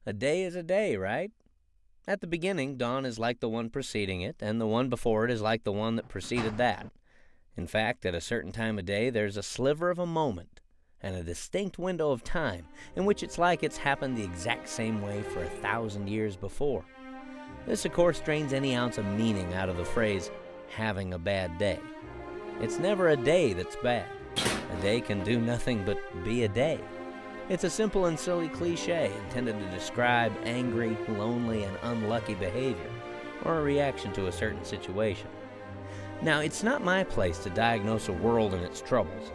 A day is a day, right? At the beginning, dawn is like the one preceding it, and the one before it is like the one that preceded that. In fact, at a certain time of day, there's a sliver of a moment and a distinct window of time in which it's like it's happened the exact same way for 1,000 years before. This, of course, drains any ounce of meaning out of the phrase, having a bad day. It's never a day that's bad. A day can do nothing but be a day. It's a simple and silly cliche intended to describe angry, lonely, and unlucky behavior, or a reaction to a certain situation. Now, it's not my place to diagnose a world and its troubles,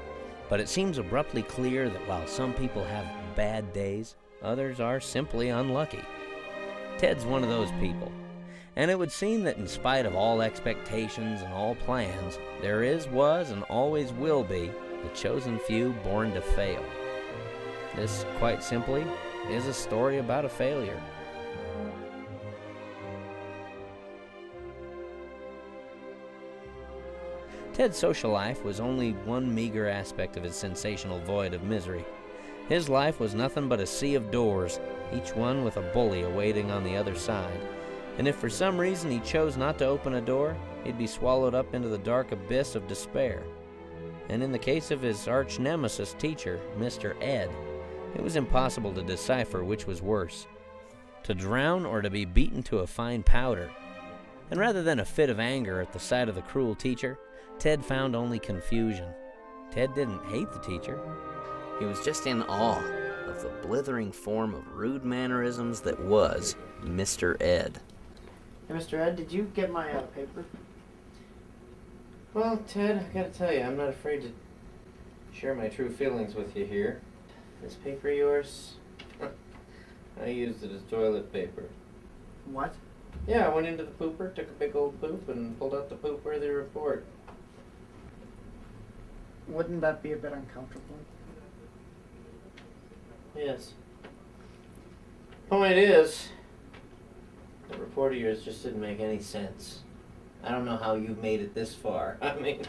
but it seems abruptly clear that while some people have bad days, others are simply unlucky. Ted's one of those people, and it would seem that in spite of all expectations and all plans, there is, was, and always will be the chosen few born to fail. This, quite simply, is a story about a failure. Ted's social life was only one meager aspect of his sensational void of misery. His life was nothing but a sea of doors, each one with a bully awaiting on the other side. And if for some reason he chose not to open a door, he'd be swallowed up into the dark abyss of despair. And in the case of his arch-nemesis teacher, Mr. Ed, it was impossible to decipher which was worse, to drown or to be beaten to a fine powder. And rather than a fit of anger at the sight of the cruel teacher, Ted found only confusion. Ted didn't hate the teacher. He was just in awe of the blithering form of rude mannerisms that was Mr. Ed. Hey, Mr. Ed, did you get my paper? Well, Ted, I gotta tell you, I'm not afraid to share my true feelings with you here. This paper of yours, I used it as toilet paper. What? Yeah, I went into the pooper, took a big old poop, and pulled out the poop-worthy report. Wouldn't that be a bit uncomfortable? Yes. Point is, the report of yours just didn't make any sense. I don't know how you've made it this far. I mean,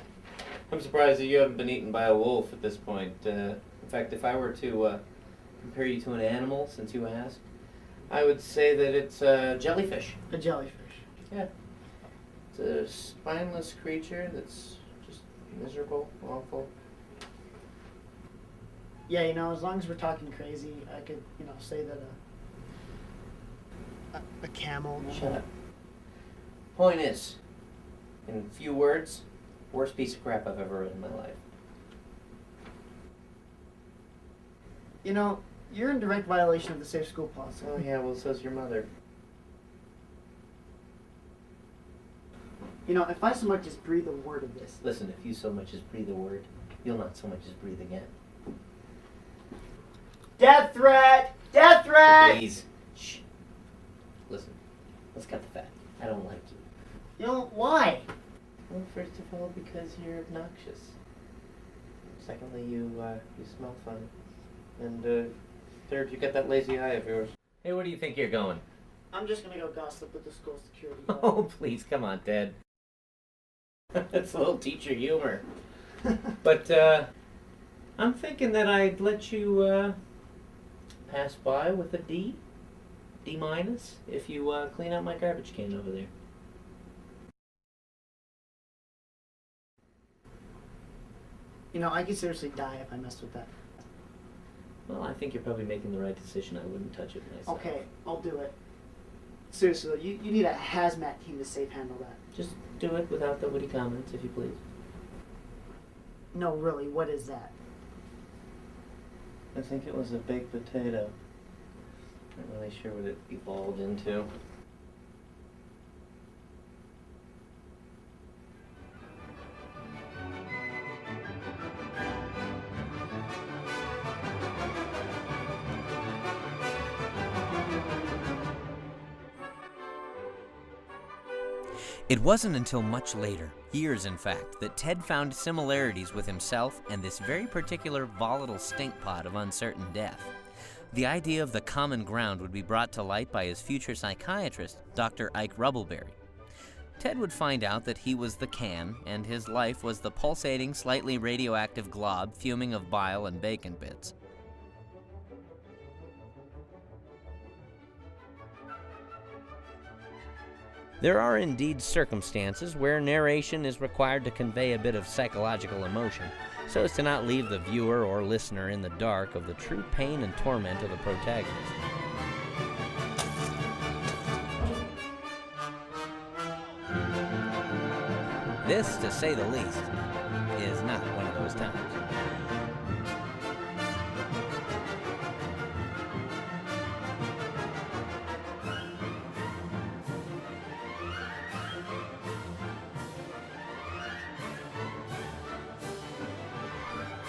I'm surprised that you haven't been eaten by a wolf at this point. In fact, if I were to compare you to an animal, since you asked, I would say that it's a jellyfish. A jellyfish. Yeah. It's a spineless creature that's just miserable, awful. Yeah, as long as we're talking crazy, I could, say that a camel. Shut up. Point is, in few words, worst piece of crap I've ever read in my life. You're in direct violation of the safe school policy. Oh yeah, well, so's your mother. If I so much as breathe a word of this. Listen, if you so much as breathe a word, you'll not so much as breathe again. Death threat! Death threat! Please. Shh. Listen, let's cut the fat. I don't like you. You know, why? Well, first of all, because you're obnoxious. Secondly, you smell funny. And third, you got that lazy eye of yours. Hey, where do you think you're going? I'm just gonna go gossip with the school security guard. Oh, please, come on, Ted. That's a little teacher humor. But I'm thinking that I'd let you pass by with a D minus, if you clean out my garbage can over there. You know, I could seriously die if I messed with that. Well, I think you're probably making the right decision. I wouldn't touch it myself. Okay, I'll do it. Seriously, though, you need a hazmat team to safe handle that. Just do it without the witty comments, if you please. No, really, what is that? I think it was a baked potato. Not really sure what it evolved into. It wasn't until much later, years in fact, that Ted found similarities with himself and this very particular volatile stink pot of uncertain death. The idea of the common ground would be brought to light by his future psychiatrist, Dr. Ike Rubbleberry. Ted would find out that he was the can, and his life was the pulsating, slightly radioactive glob fuming of bile and bacon bits. There are indeed circumstances where narration is required to convey a bit of psychological emotion, so as to not leave the viewer or listener in the dark of the true pain and torment of the protagonist. This, to say the least, is not one of those times.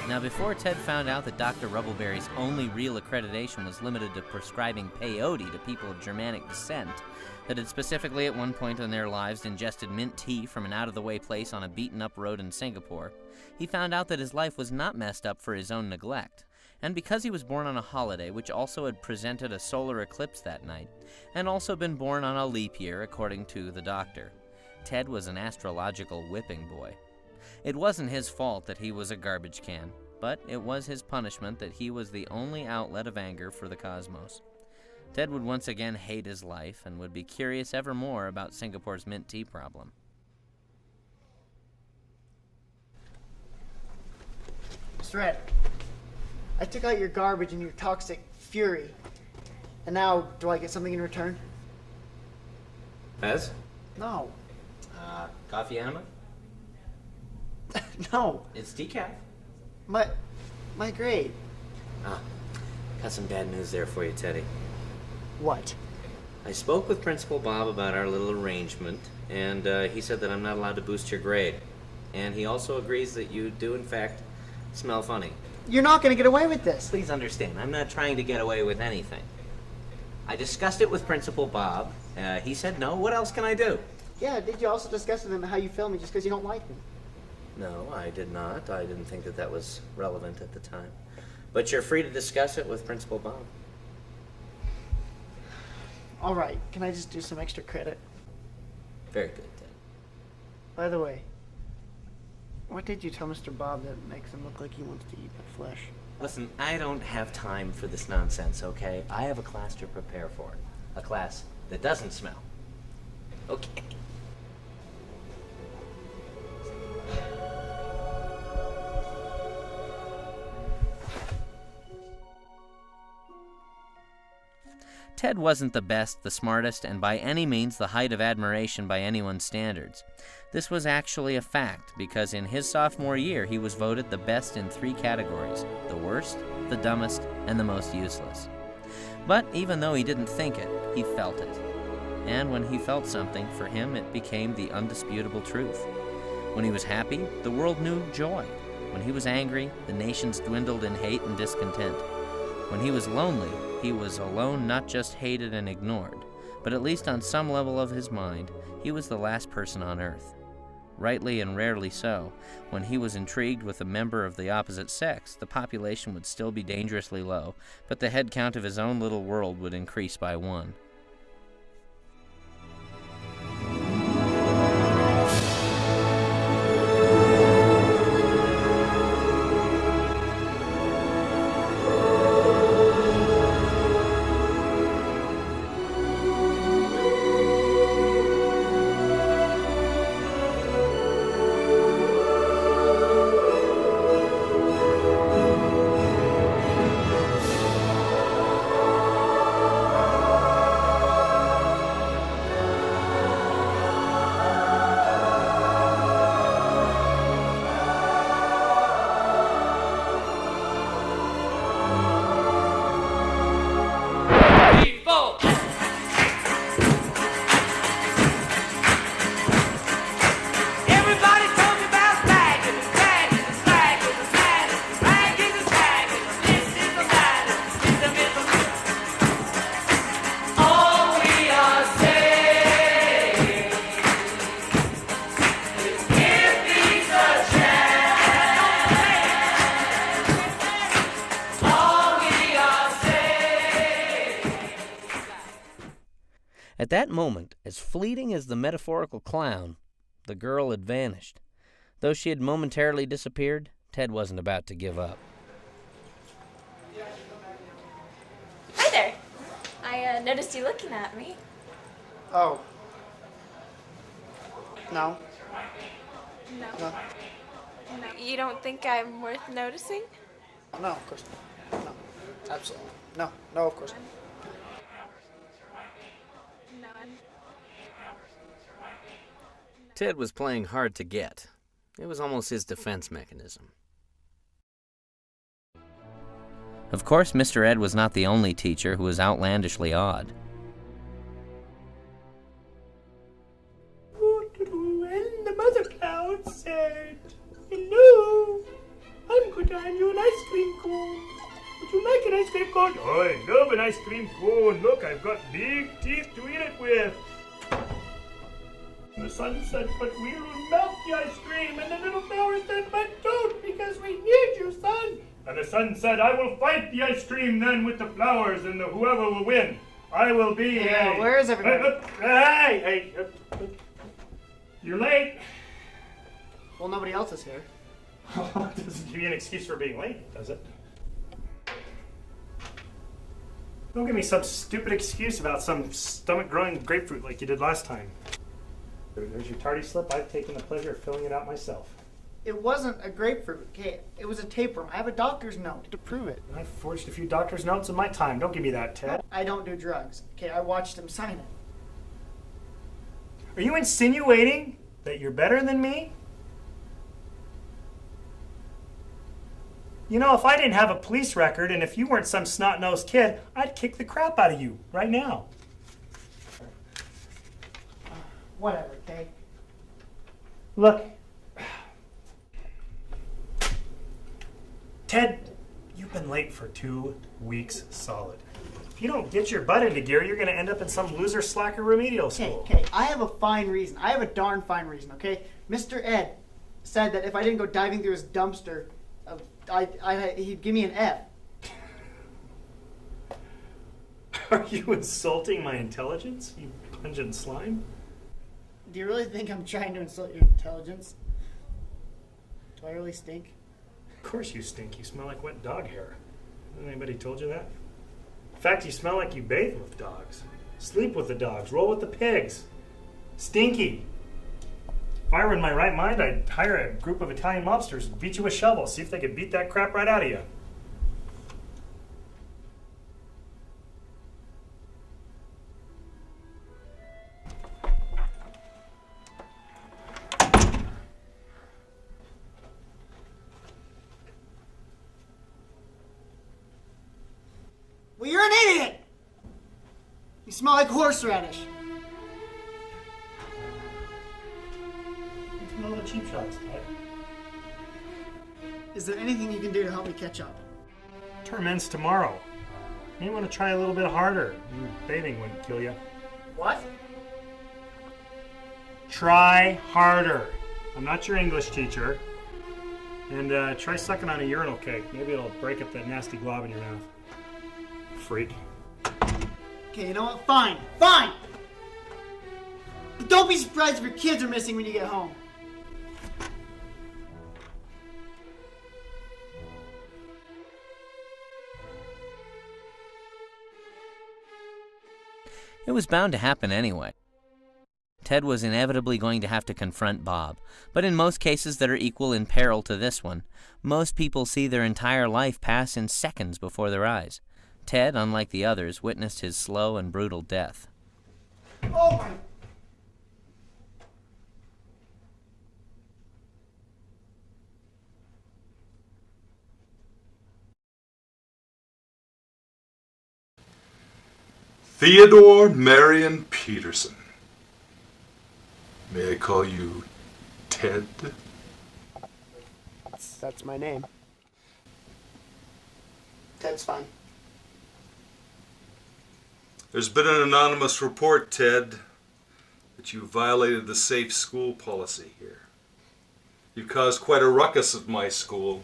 Now, before Ted found out that Dr. Rubbleberry's only real accreditation was limited to prescribing peyote to people of Germanic descent, that had specifically at one point in their lives ingested mint tea from an out-of-the-way place on a beaten-up road in Singapore, he found out that his life was not messed up for his own neglect. And because he was born on a holiday which also had presented a solar eclipse that night, and also been born on a leap year according to the doctor, Ted was an astrological whipping boy. It wasn't his fault that he was a garbage can, but it was his punishment that he was the only outlet of anger for the cosmos. Ted would once again hate his life and would be curious ever more about Singapore's mint tea problem. Mr. Ed, I took out your garbage and your toxic fury. And now, do I get something in return? Pez? No. Coffee enema? No. It's decaf. My grade. Ah, got some bad news there for you, Teddy. What? I spoke with Principal Bob about our little arrangement, and he said that I'm not allowed to boost your grade. And he also agrees that you do, in fact, smell funny. You're not going to get away with this. Please understand, I'm not trying to get away with anything. I discussed it with Principal Bob. He said no. What else can I do? Yeah, did you also discuss with him how you feel me just because you don't like me? No, I did not. I didn't think that that was relevant at the time. But you're free to discuss it with Principal Bob. All right, can I just do some extra credit? Very good, Ted. By the way, what did you tell Mr. Bob that makes him look like he wants to eat the flesh? Listen, I don't have time for this nonsense, okay? I have a class to prepare for. A class that doesn't smell. Okay. Ted wasn't the best, the smartest, and by any means the height of admiration by anyone's standards. This was actually a fact, because in his sophomore year he was voted the best in 3 categories: the worst, the dumbest, and the most useless. But even though he didn't think it, he felt it. And when he felt something, for him it became the undisputable truth. When he was happy, the world knew joy. When he was angry, the nations dwindled in hate and discontent. When he was lonely, he was alone, not just hated and ignored, but at least on some level of his mind, he was the last person on Earth. Rightly and rarely so, when he was intrigued with a member of the opposite sex, the population would still be dangerously low, but the head count of his own little world would increase by 1. At that moment, as fleeting as the metaphorical clown, the girl had vanished. Though she had momentarily disappeared, Ted wasn't about to give up. Hi there. I noticed you looking at me. Oh. No. No. No. No. You don't think I'm worth noticing? No, of course not. No. Absolutely. No. No, of course not. No. Ted was playing hard to get. It was almost his defense mechanism. Of course, Mr. Ed was not the only teacher who was outlandishly odd. And the mother cloud said, "Hello, I'm going to hand you an ice cream cone. Would you like an ice cream cone?" "Oh, I love an ice cream cone. Look, I've got big teeth to eat it with." And the sun said, "But we will melt the ice cream." And the little flower said, "But don't, because we need you, son." And the sun said, "I will fight the ice cream then with the flowers, and whoever will win, I will be Yeah, where is everybody? Hey, you're late. Well, nobody else is here. Doesn't give you an excuse for being late, does it? Don't give me some stupid excuse about some stomach-growing grapefruit like you did last time. There's your tardy slip. I've taken the pleasure of filling it out myself. It wasn't a grapefruit, okay? It was a tapeworm. I have a doctor's note to prove it. I've forged a few doctor's notes in my time. Don't give me that, Ted. I don't do drugs. Okay, I watched him sign it. Are you insinuating that you're better than me? You know, if I didn't have a police record and if you weren't some snot-nosed kid, I'd kick the crap out of you right now. Whatever, okay? Look. Ted, you've been late for 2 weeks solid. If you don't get your butt into gear, you're going to end up in some loser slacker remedial school. Okay, I have a fine reason. I have a darn fine reason, okay? Mr. Ed said that if I didn't go diving through his dumpster, he'd give me an F. Are you insulting my intelligence, you pungent slime? Do you really think I'm trying to insult your intelligence? Do I really stink? Of course you stink. You smell like wet dog hair. Hasn't anybody told you that? In fact, you smell like you bathe with dogs, sleep with the dogs, roll with the pigs. Stinky. If I were in my right mind, I'd hire a group of Italian mobsters and beat you with shovels, see if they could beat that crap right out of you. Well, you're an idiot! You smell like horseradish. You smell the cheap shots, Ted. Is there anything you can do to help me catch up? Term ends tomorrow. You want to try a little bit harder. Bathing wouldn't kill you. What? Try harder. I'm not your English teacher. And try sucking on a urinal cake. Maybe it'll break up that nasty glob in your mouth. Freak. Okay, you know what? Fine. Fine! But don't be surprised if your kids are missing when you get home. It was bound to happen anyway. Ted was inevitably going to have to confront Bob, but in most cases that are equal in peril to this one, most people see their entire life pass in seconds before their eyes. Ted, unlike the others, witnessed his slow and brutal death. Oh my... Theodore Marion Peterson. May I call you Ted? That's my name. Ted's fine. There's been an anonymous report, Ted, that you violated the safe school policy here. You caused quite a ruckus at my school.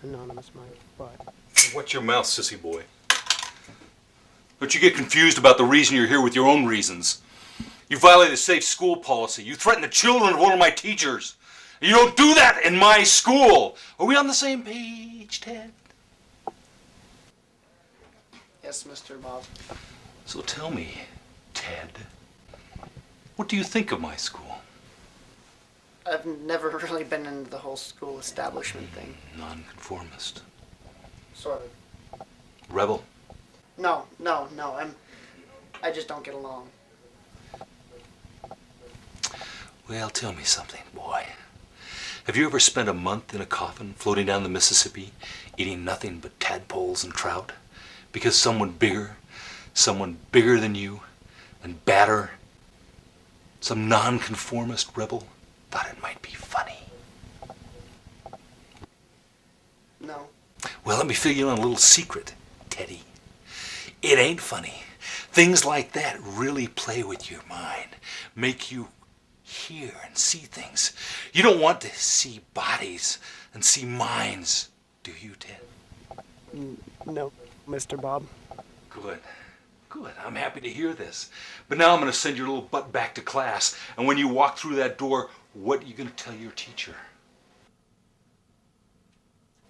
Anonymous, Mike, but... Watch your mouth, sissy boy. Don't you get confused about the reason you're here with your own reasons. You violated safe school policy. You threatened the children of one of my teachers. You don't do that in my school. Are we on the same page, Ted? Yes, Mr. Bob. So tell me, Ted, what do you think of my school? I've never really been into the whole school establishment thing. Nonconformist. Sort of. Rebel. No. I just don't get along. Well, tell me something, boy. Have you ever spent a month in a coffin floating down the Mississippi, eating nothing but tadpoles and trout? Because someone bigger than you, and badder, some nonconformist rebel, thought it might be funny. No. Well, let me fill you in on a little secret, Teddy. It ain't funny. Things like that really play with your mind, make you hear and see things. You don't want to see bodies and see minds, do you, Ted? No, Mr. Bob. Good. I'm happy to hear this. But now I'm going to send your little butt back to class, and when you walk through that door, what are you going to tell your teacher?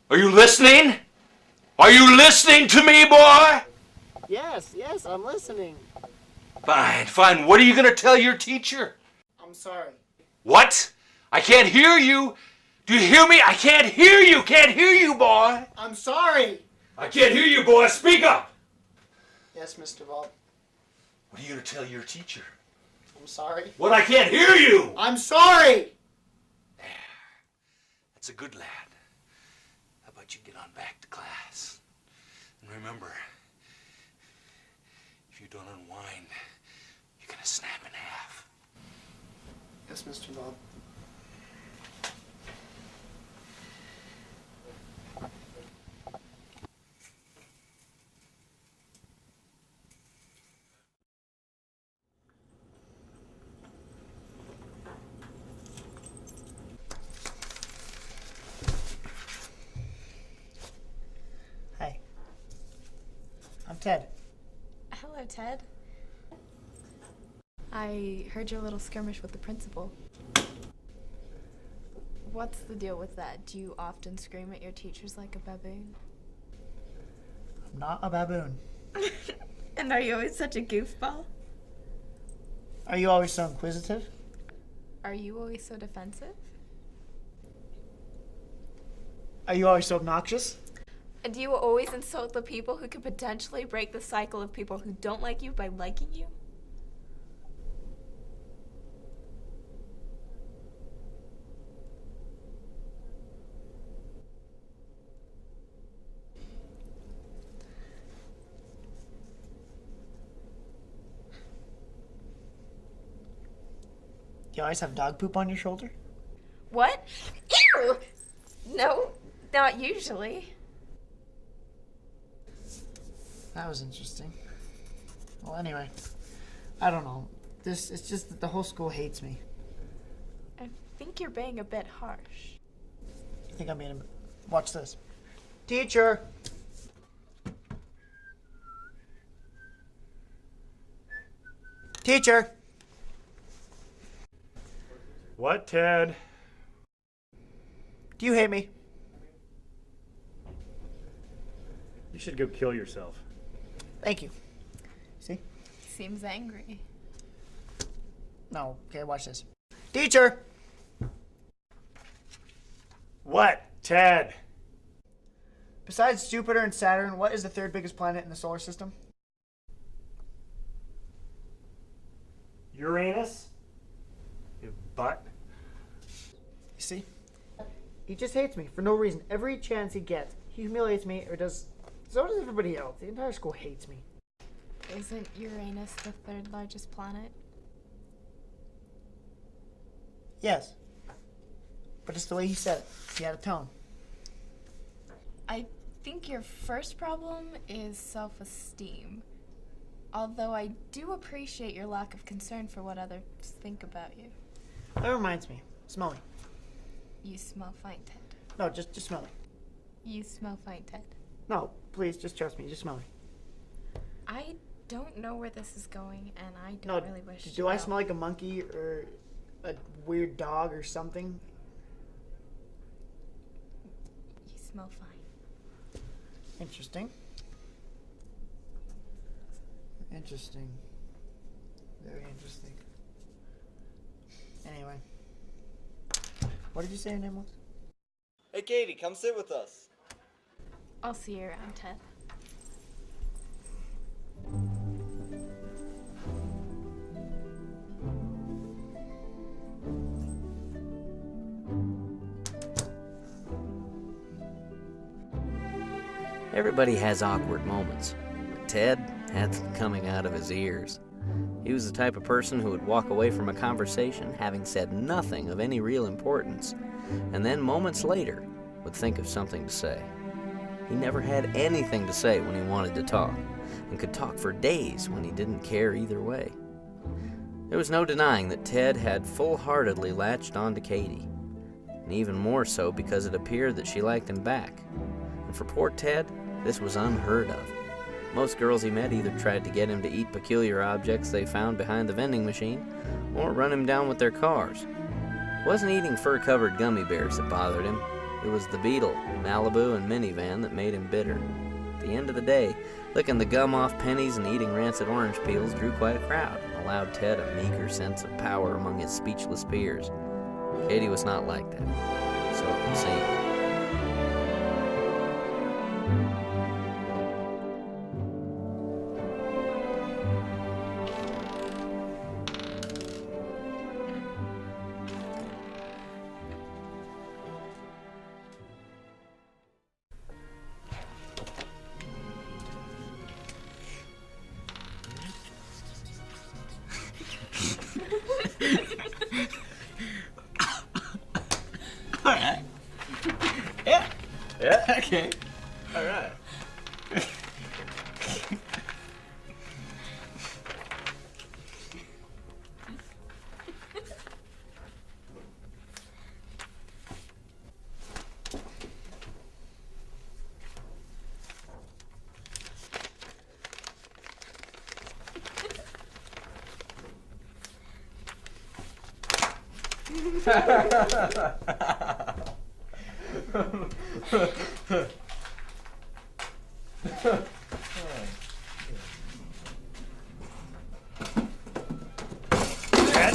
Are you listening? Are you listening to me, boy? Yes, I'm listening. Fine. What are you going to tell your teacher? I'm sorry. What? I can't hear you. Do you hear me? I can't hear you. Can't hear you, boy. I'm sorry. I can't hear you, boy. Speak up. Yes, Mr. Bob. What are you going to tell your teacher? I'm sorry. What? I can't hear you. I'm sorry. That's a good lad. How about you get on back to class? And remember, if you don't unwind, you're going to snap in half. Yes, Mr. Bob. Hi. I'm Ted. Hello, Ted. I heard your little skirmish with the principal. What's the deal with that? Do you often scream at your teachers like a baboon? I'm not a baboon. And are you always such a goofball? Are you always so inquisitive? Are you always so defensive? Are you always so obnoxious? And do you always insult the people who could potentially break the cycle of people who don't like you by liking you? Do you always have dog poop on your shoulder? What? Ew! No, not usually. That was interesting. Well, anyway, I don't know. It's just that the whole school hates me. I think you're being a bit harsh. You think I'm being a... Watch this. Teacher! Teacher! What, Ted? Do you hate me? You should go kill yourself. Thank you. See? Seems angry. No. Okay, watch this. Teacher! What, Ted? Besides Jupiter and Saturn, what is the third biggest planet in the solar system? Uranus? You butt. You see? He just hates me for no reason. Every chance he gets, he humiliates me or does... So does everybody else. The entire school hates me. Isn't Uranus the third largest planet? Yes. But it's the way he said it. He had a tone. I think your first problem is self-esteem. Although I do appreciate your lack of concern for what others think about you. That reminds me. Smell me. You smell fine, Ted. No, just smell me. You smell fine, Ted. No, please, just trust me. Just smell me. I don't know where this is going, and I No, don't really wish do to I know. smell like a monkey or a weird dog or something? You smell fine. Interesting. Interesting. Very interesting. Anyway. What did you say your name was? Hey, Katie, come sit with us. I'll see you around, Ted. Everybody has awkward moments, but Ted had some coming out of his ears. He was the type of person who would walk away from a conversation having said nothing of any real importance, and then moments later would think of something to say. He never had anything to say when he wanted to talk, and could talk for days when he didn't care either way. There was no denying that Ted had full-heartedly latched on to Katie, and even more so because it appeared that she liked him back. And for poor Ted, this was unheard of. Most girls he met either tried to get him to eat peculiar objects they found behind the vending machine, or run him down with their cars. It wasn't eating fur-covered gummy bears that bothered him. It was the Beetle, Malibu, and minivan that made him bitter. At the end of the day, licking the gum off pennies and eating rancid orange peels drew quite a crowd, and allowed Ted a meager sense of power among his speechless peers. Katie was not like that, so it would seem. Alright. Yeah. Yeah, okay. Alright. Ted?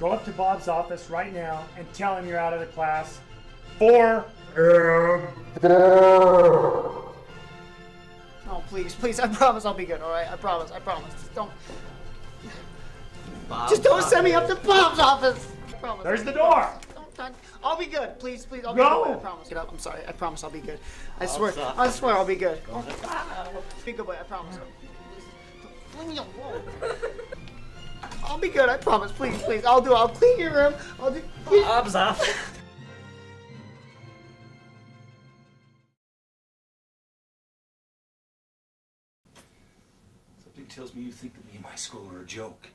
Go up to Bob's office right now and tell him you're out of the class for... Oh, please, I promise I'll be good, alright? I promise. Just don't send me up to Bob's office! I promise. There's the door! I'll be good. Please, I'll be Go! good. I promise. Get up. I'm sorry. I promise I'll be good. I swear I'll be good. Be good boy. I promise. Leave me alone. I'll be good. I promise. Please. I'll clean your room. I'll do. Bob's office. tells me you think that me and my school are a joke.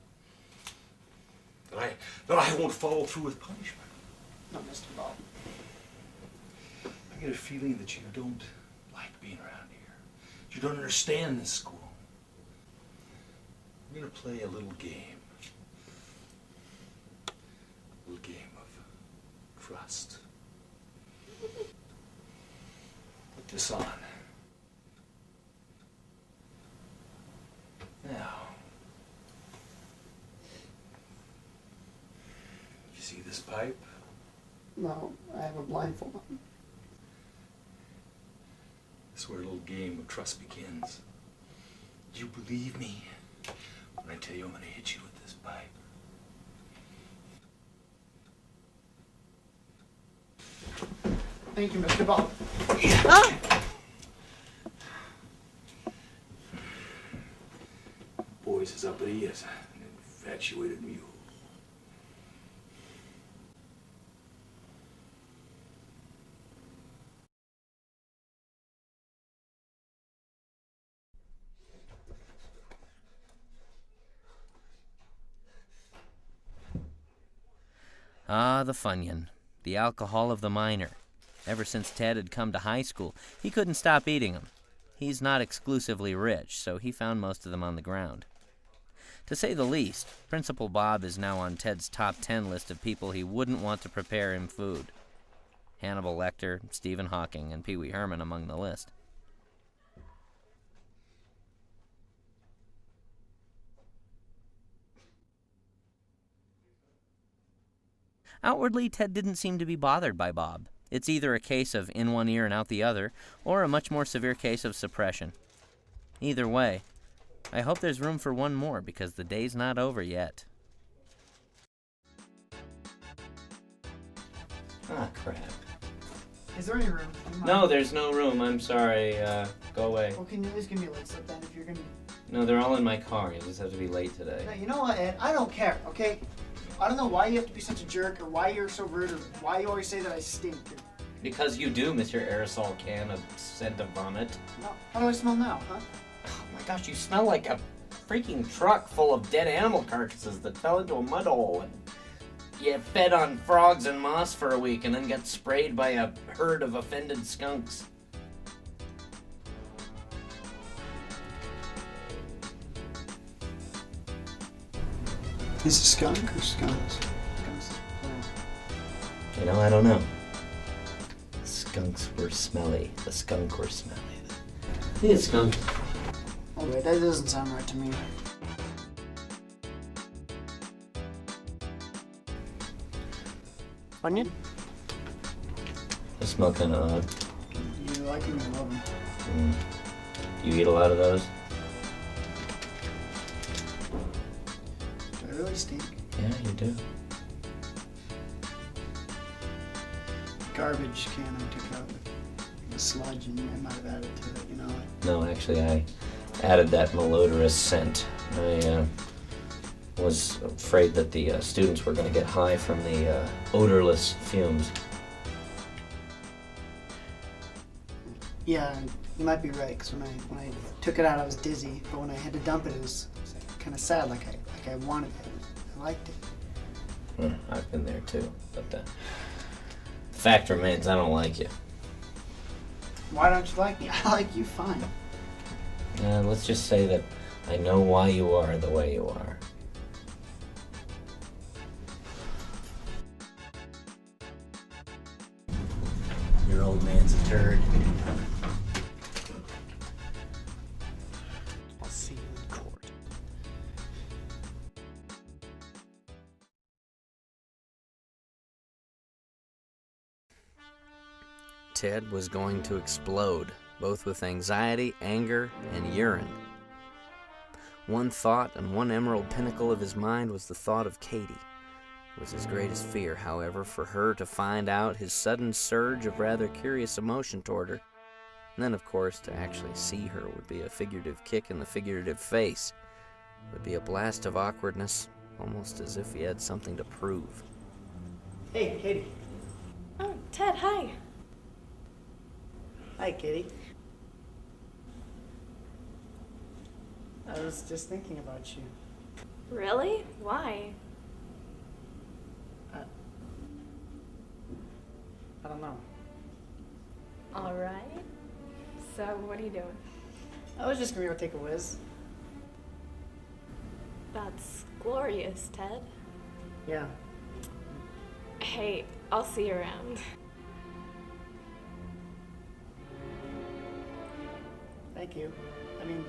That I won't follow through with punishment. No, Mr. Bob. I get a feeling that you don't like being around here. You don't understand this school. We're gonna play a little game. A little game of trust. Put this on. Now, you see this pipe? No, I have a blindfold on. This is where a little game of trust begins. You believe me when I tell you I'm gonna hit you with this pipe. Thank you, Mr. Bob. Boy's as uppity as an infatuated mule. Ah, the Funyun, the alcohol of the miner. Ever since Ted had come to high school, he couldn't stop eating them. He's not exclusively rich, so he found most of them on the ground. To say the least, Principal Bob is now on Ted's top 10 list of people he wouldn't want to prepare him food. Hannibal Lecter, Stephen Hawking, and Pee Wee Herman among the list. Outwardly, Ted didn't seem to be bothered by Bob. It's either a case of in one ear and out the other, or a much more severe case of suppression. Either way, I hope there's room for one more, because the day's not over yet. Ah, crap. Is there any room? No, there's no room. I'm sorry. Go away. Well, can you at least give me a late slip then if you're gonna... No, they're all in my car. You just have to be late today. No, you know what, Ed? I don't care, okay? I don't know why you have to be such a jerk, or why you're so rude, or why you always say that I stink. Because you do, Mr. Aerosol Can of Scent of Vomit. No, how do I smell now, huh? Oh my gosh, you smell like a freaking truck full of dead animal carcasses that fell into a mud hole, and you fed on frogs and moss for a week and then got sprayed by a herd of offended skunks. Is it skunk or skunks? You know, I don't know. Skunks were smelly. The skunk were smelly. I think it's skunk. Oh wait, that doesn't sound right to me. Onion? They smell kind of odd. You like them, you love them. You eat a lot of those? Do I really stink? Yeah, you do. Garbage can I took out the sludge and I might have added to it, you know? No, actually, I added that malodorous scent. I was afraid that the students were going to get high from the odorless fumes. Yeah, you might be right, because when I took it out I was dizzy, but when I had to dump it, it was kind of sad, like I wanted it. I liked it. I've been there too, but the fact remains I don't like you. Why don't you like me? I like you fine. Let's just say that I know why you are the way you are. Your old man's a turd. I'll see you in court. Ted was going to explode, both with anxiety, anger, and urine. One thought and one emerald pinnacle of his mind was the thought of Katie. It was his greatest fear, however, for her to find out his sudden surge of rather curious emotion toward her. And then, of course, to actually see her would be a figurative kick in the figurative face. It would be a blast of awkwardness, almost as if he had something to prove. Hey, Katie. Oh, Ted, hi. Hi, Katie. I was just thinking about you. Really? Why? I don't know. All right. So, what are you doing? I was just gonna go take a whiz. That's glorious, Ted. Yeah. Hey, I'll see you around. Thank you. I mean,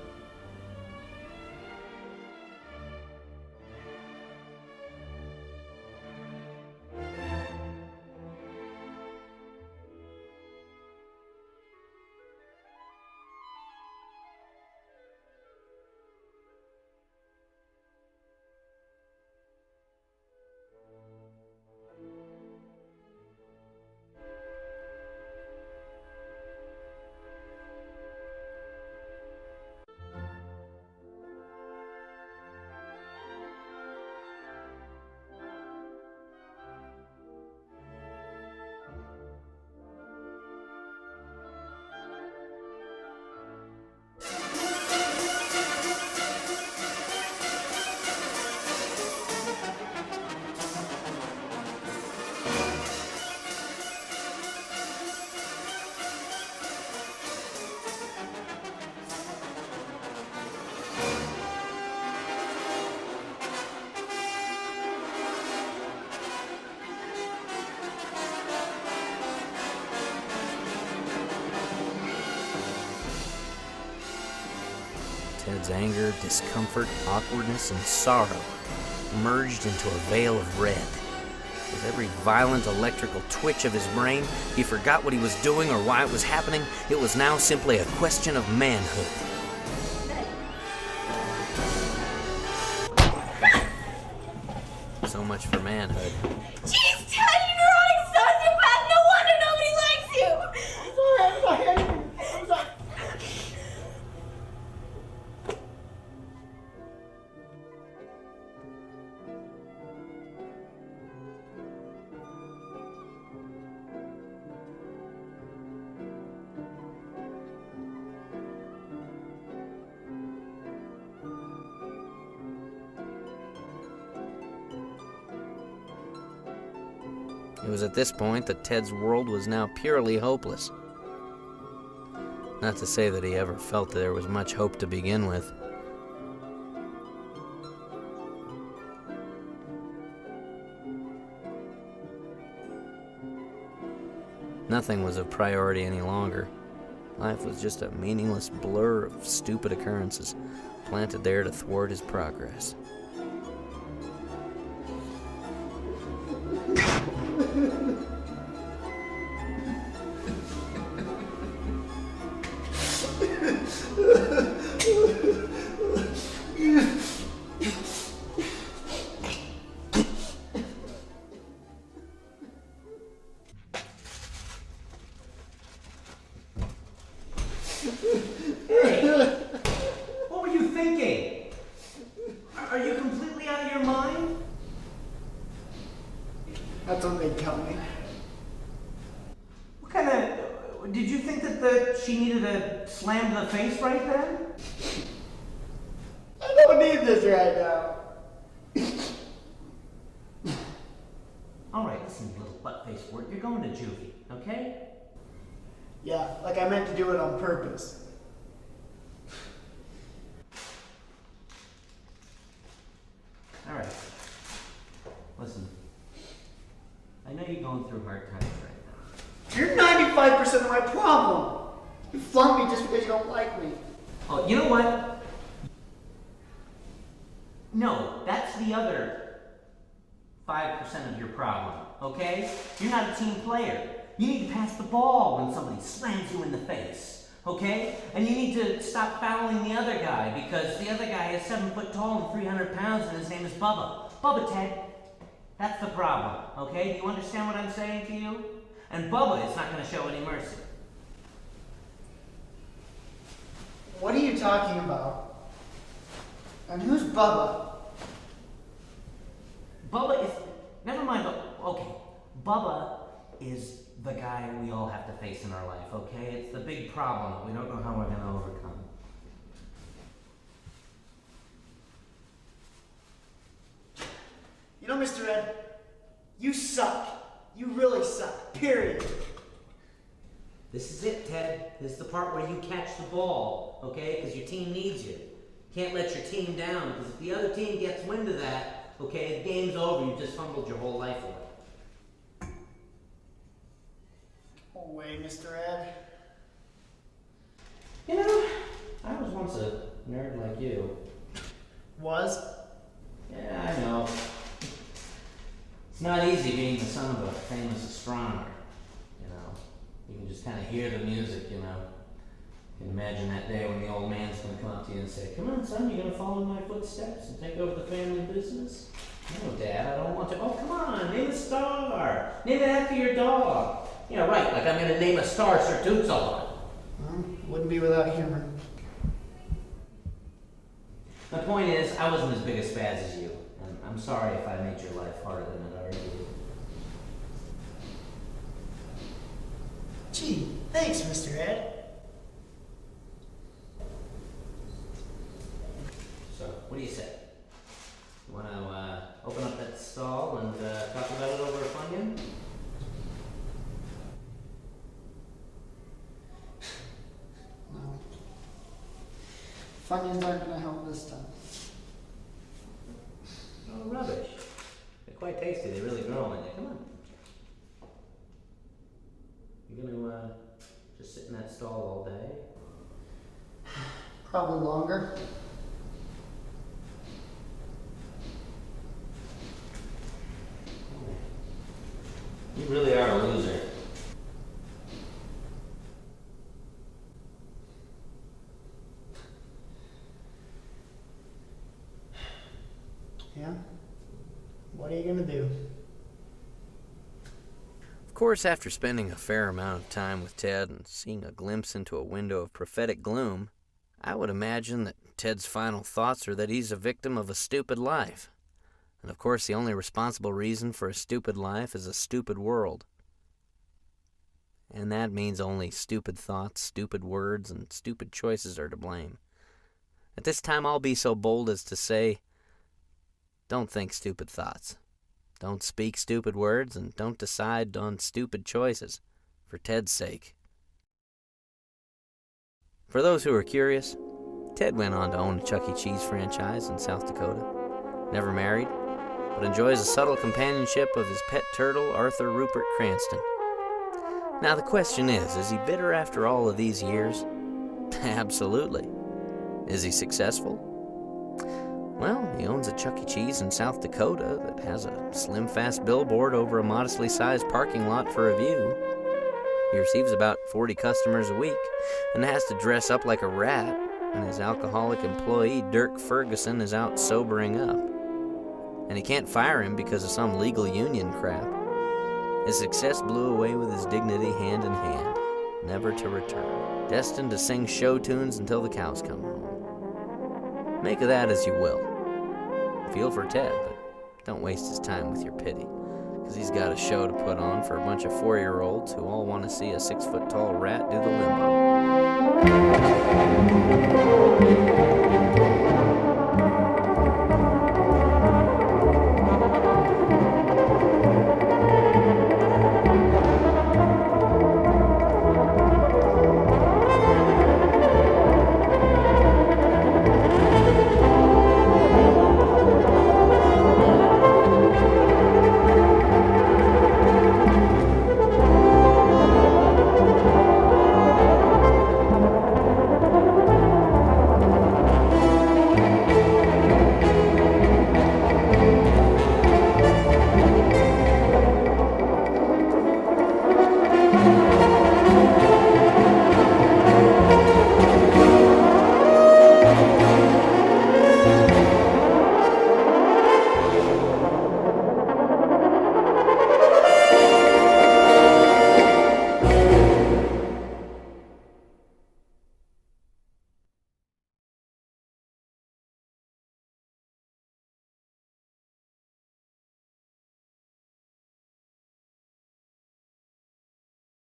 Ted's anger, discomfort, awkwardness, and sorrow merged into a veil of red. With every violent electrical twitch of his brain, he forgot what he was doing or why it was happening. It was now simply a question of manhood. So much for manhood. Jeez, Ted, you're a sociopath! No wonder nobody likes you! I'm sorry. I'm sorry. It was at this point that Ted's world was now purely hopeless. Not to say that he ever felt that there was much hope to begin with. Nothing was of priority any longer. Life was just a meaningless blur of stupid occurrences, planted there to thwart his progress. What were you thinking? Are you completely out of your mind? That's what they tell me. What kind of... Did you think that she needed a slam to the face right then? I don't need this right now. All right, listen, you little butt-faced word. You're going to juvie, okay? Yeah, like I meant to do it on purpose. All right. Listen. I know you're going through hard times right now. You're 95% of my problem. You flunk me just because you don't like me. Oh, you know what? No, that's the other 5% of your problem, okay? You're not a team player. You need to pass the ball when somebody slams you in the face, okay? And you need to stop fouling the other guy because the other guy is 7 foot tall and 300 pounds and his name is Bubba. Bubba, Ted. That's the problem, okay? Do you understand what I'm saying to you? And Bubba is not going to show any mercy. What are you talking about? And who's Bubba? Bubba is... Never mind, okay. Bubba is the guy we all have to face in our life, okay? It's the big problem that we don't know how we're going to overcome. Mr. Ed, you suck. You really suck. Period. This is it, Ted. This is the part where you catch the ball, okay? Because your team needs you. Can't let your team down, because if the other team gets wind of that, okay, the game's over. You've just fumbled your whole life away. Go away, Mr. Ed. You know, I was once a nerd like you. Was? Yeah, I know. It's not easy being the son of a famous astronomer, you know. You can just kind of hear the music, you know. You can imagine that day when the old man's going to come up to you and say, "Come on, son, you going to follow in my footsteps and take over the family business?" "No, Dad, I don't want to." "Oh, come on, name a star. Name it after your dog." Yeah, right, like I'm going to name a star Sir Toots on. Wouldn't be without humor. My point is, I wasn't as big a spaz as you. And I'm sorry if I made your life harder than it already is. Gee, thanks, Mr. Ed. So, what do you say? You want to open up that stall and talk about it over a Funyun? No. Funyuns aren't going to help this time. Oh, rubbish. They're quite tasty. They really grow on you. Come on. You gonna just sit in that stall all day? Probably longer. You really are a loser. Yeah? What are you gonna do? Of course, after spending a fair amount of time with Ted and seeing a glimpse into a window of prophetic gloom, I would imagine that Ted's final thoughts are that he's a victim of a stupid life. And of course, the only responsible reason for a stupid life is a stupid world. And that means only stupid thoughts, stupid words, and stupid choices are to blame. At this time, I'll be so bold as to say, don't think stupid thoughts. Don't speak stupid words, and don't decide on stupid choices, for Ted's sake. For those who are curious, Ted went on to own a Chuck E. Cheese franchise in South Dakota. Never married, but enjoys the subtle companionship of his pet turtle, Arthur Rupert Cranston. Now the question is he bitter after all of these years? Absolutely. Is he successful? Well, he owns a Chuck E. Cheese in South Dakota that has a slim, fast billboard over a modestly sized parking lot for a view. He receives about 40 customers a week and has to dress up like a rat when his alcoholic employee Dirk Ferguson is out sobering up. And he can't fire him because of some legal union crap. His success blew away with his dignity hand in hand, never to return, destined to sing show tunes until the cows come home. Make of that as you will. Feel for Ted, but don't waste his time with your pity, because he's got a show to put on for a bunch of 4-year-olds who all want to see a 6-foot-tall rat do the limbo.